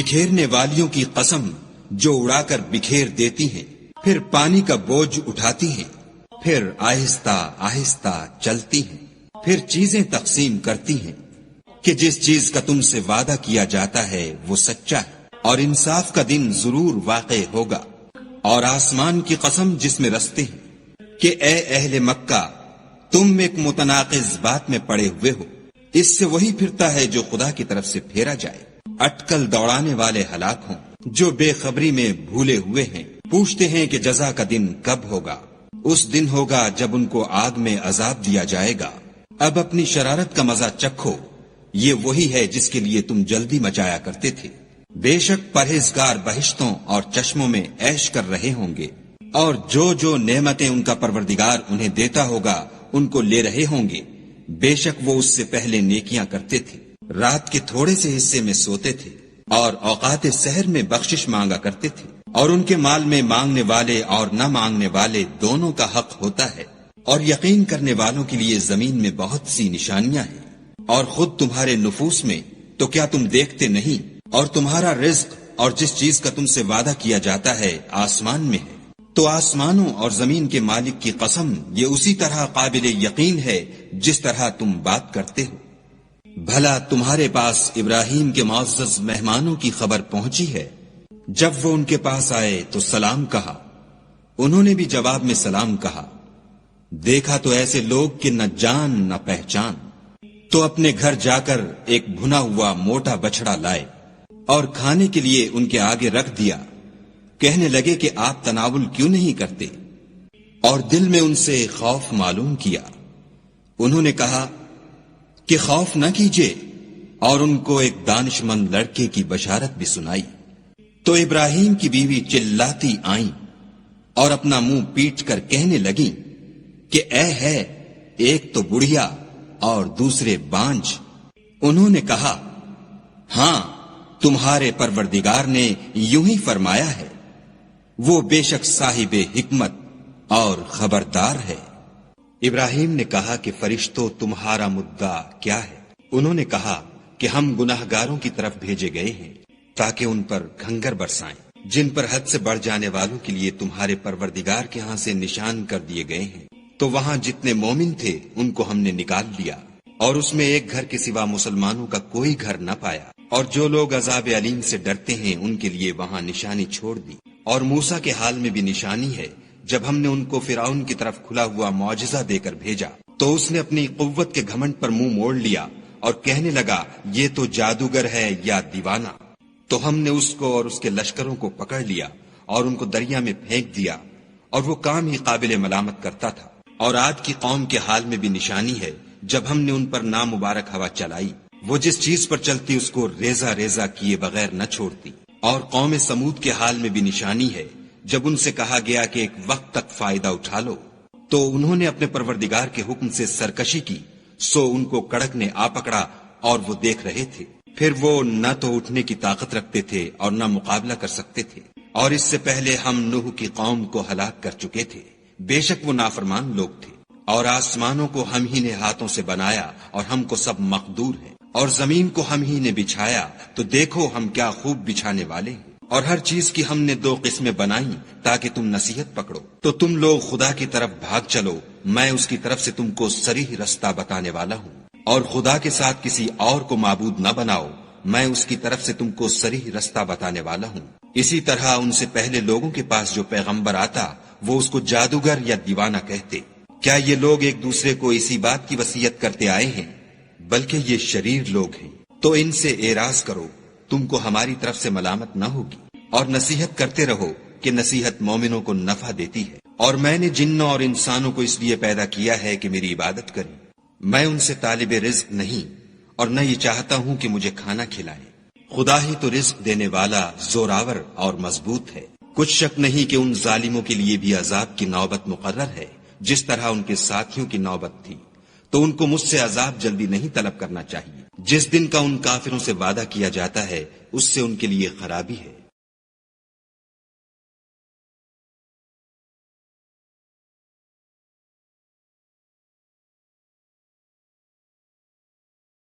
بکھیرنے والیوں کی قسم جو اڑا کر بکھیر دیتی ہیں، پھر پانی کا بوجھ اٹھاتی ہیں، پھر آہستہ آہستہ چلتی ہیں، پھر چیزیں تقسیم کرتی ہیں کہ جس چیز کا تم سے وعدہ کیا جاتا ہے وہ سچا ہے اور انصاف کا دن ضرور واقع ہوگا۔ اور آسمان کی قسم جس میں رستے ہیں کہ اے اہل مکہ، تم ایک متناقض بات میں پڑے ہوئے ہو، اس سے وہی پھرتا ہے جو خدا کی طرف سے پھیرا جائے۔ اٹکل دوڑانے والے ہلاک ہوں جو بے خبری میں بھولے ہوئے ہیں، پوچھتے ہیں کہ جزا کا دن کب ہوگا۔ اس دن ہوگا جب ان کو آگ میں عذاب دیا جائے گا۔ اب اپنی شرارت کا مزہ چکھو، یہ وہی ہے جس کے لیے تم جلدی مچایا کرتے تھے۔ بے شک پرہیزگار بہشتوں اور چشموں میں عیش کر رہے ہوں گے، اور جو جو نعمتیں ان کا پروردگار انہیں دیتا ہوگا ان کو لے رہے ہوں گے۔ بے شک وہ اس سے پہلے نیکیاں کرتے تھے، رات کے تھوڑے سے حصے میں سوتے تھے اور اوقات سحر میں بخشش مانگا کرتے تھے، اور ان کے مال میں مانگنے والے اور نہ مانگنے والے دونوں کا حق ہوتا ہے۔ اور یقین کرنے والوں کے لیے زمین میں بہت سی نشانیاں ہیں، اور خود تمہارے نفوس میں تو کیا تم دیکھتے نہیں؟ اور تمہارا رزق اور جس چیز کا تم سے وعدہ کیا جاتا ہے آسمان میں ہے۔ تو آسمانوں اور زمین کے مالک کی قسم، یہ اسی طرح قابل یقین ہے جس طرح تم بات کرتے ہو۔ بھلا تمہارے پاس ابراہیم کے معزز مہمانوں کی خبر پہنچی ہے؟ جب وہ ان کے پاس آئے تو سلام کہا، انہوں نے بھی جواب میں سلام کہا۔ دیکھا تو ایسے لوگ کہ نہ جان نہ پہچان، تو اپنے گھر جا کر ایک بھنا ہوا موٹا بچڑا لائے اور کھانے کے لیے ان کے آگے رکھ دیا۔ کہنے لگے کہ آپ تناول کیوں نہیں کرتے؟ اور دل میں ان سے خوف معلوم کیا۔ انہوں نے کہا کہ خوف نہ کیجیے، اور ان کو ایک دانش مند لڑکے کی بشارت بھی سنائی۔ تو ابراہیم کی بیوی چلاتی آئیں اور اپنا منہ پیٹ کر کہنے لگیں کہ اے ہے، ایک تو بڑھیا اور دوسرے بانجھ۔ انہوں نے کہا، ہاں تمہارے پروردگار نے یوں ہی فرمایا ہے، وہ بے شک صاحب حکمت اور خبردار ہے۔ ابراہیم نے کہا کہ فرشتوں تمہارا مدعا کیا ہے؟ انہوں نے کہا کہ ہم گناہگاروں کی طرف بھیجے گئے ہیں تاکہ ان پر کھنگر برسائیں، جن پر حد سے بڑھ جانے والوں کے لیے تمہارے پروردگار کے ہاں سے نشان کر دیے گئے ہیں۔ تو وہاں جتنے مومن تھے ان کو ہم نے نکال لیا، اور اس میں ایک گھر کے سوا مسلمانوں کا کوئی گھر نہ پایا، اور جو لوگ عذاب علیم سے ڈرتے ہیں ان کے لیے وہاں نشانی چھوڑ دی۔ اور موسیٰ کے حال میں بھی نشانی ہے، جب ہم نے ان کو فرعون کی طرف کھلا ہوا معجزہ دے کر بھیجا تو اس نے اپنی قوت کے گھمنڈ پر منہ موڑ لیا اور کہنے لگا یہ تو جادوگر ہے یا دیوانہ۔ تو ہم نے اس کو اور اس کے لشکروں کو پکڑ لیا اور ان کو دریا میں پھینک دیا، اور وہ کام ہی قابل ملامت کرتا تھا۔ اور عاد کی قوم کے حال میں بھی نشانی ہے، جب ہم نے ان پر نامبارک ہوا چلائی، وہ جس چیز پر چلتی اس کو ریزہ ریزہ کیے بغیر نہ چھوڑتی۔ اور قوم سمود کے حال میں بھی نشانی ہے، جب ان سے کہا گیا کہ ایک وقت تک فائدہ اٹھا لو، تو انہوں نے اپنے پروردگار کے حکم سے سرکشی کی، سو ان کو کڑک نے آ پکڑا اور وہ دیکھ رہے تھے۔ پھر وہ نہ تو اٹھنے کی طاقت رکھتے تھے اور نہ مقابلہ کر سکتے تھے۔ اور اس سے پہلے ہم نوح کی قوم کو ہلاک کر چکے تھے، بے شک وہ نافرمان لوگ تھے۔ اور آسمانوں کو ہم ہی نے ہاتھوں سے بنایا اور ہم کو سب مقدور ہے، اور زمین کو ہم ہی نے بچھایا، تو دیکھو ہم کیا خوب بچھانے والے ہیں۔ اور ہر چیز کی ہم نے 2 قسمیں بنائیں تاکہ تم نصیحت پکڑو۔ تو تم لوگ خدا کی طرف بھاگ چلو، میں اس کی طرف سے تم کو صریح رستہ بتانے والا ہوں۔ اور خدا کے ساتھ کسی اور کو معبود نہ بناؤ، میں اس کی طرف سے تم کو صریح رستہ بتانے والا ہوں۔ اسی طرح ان سے پہلے لوگوں کے پاس جو پیغمبر آتا وہ اس کو جادوگر یا دیوانہ کہتے۔ کیا یہ لوگ ایک دوسرے کو اسی بات کی وصیت کرتے آئے ہیں؟ بلکہ یہ شریر لوگ ہیں۔ تو ان سے اعراض کرو، تم کو ہماری طرف سے ملامت نہ ہوگی، اور نصیحت کرتے رہو کہ نصیحت مومنوں کو نفع دیتی ہے۔ اور میں نے جنوں اور انسانوں کو اس لیے پیدا کیا ہے کہ میری عبادت کریں۔ میں ان سے طالب رزق نہیں، اور نہ یہ چاہتا ہوں کہ مجھے کھانا کھلائیں۔ خدا ہی تو رزق دینے والا، زوراور اور مضبوط ہے۔ کچھ شک نہیں کہ ان ظالموں کے لیے بھی عذاب کی نوبت مقرر ہے، جس طرح ان کے ساتھیوں کی نوبت تھی۔ تو ان کو مجھ سے عذاب جلدی نہیں طلب کرنا چاہیے۔ جس دن کا ان کافروں سے وعدہ کیا جاتا ہے اس سے ان کے لیے خرابی ہے۔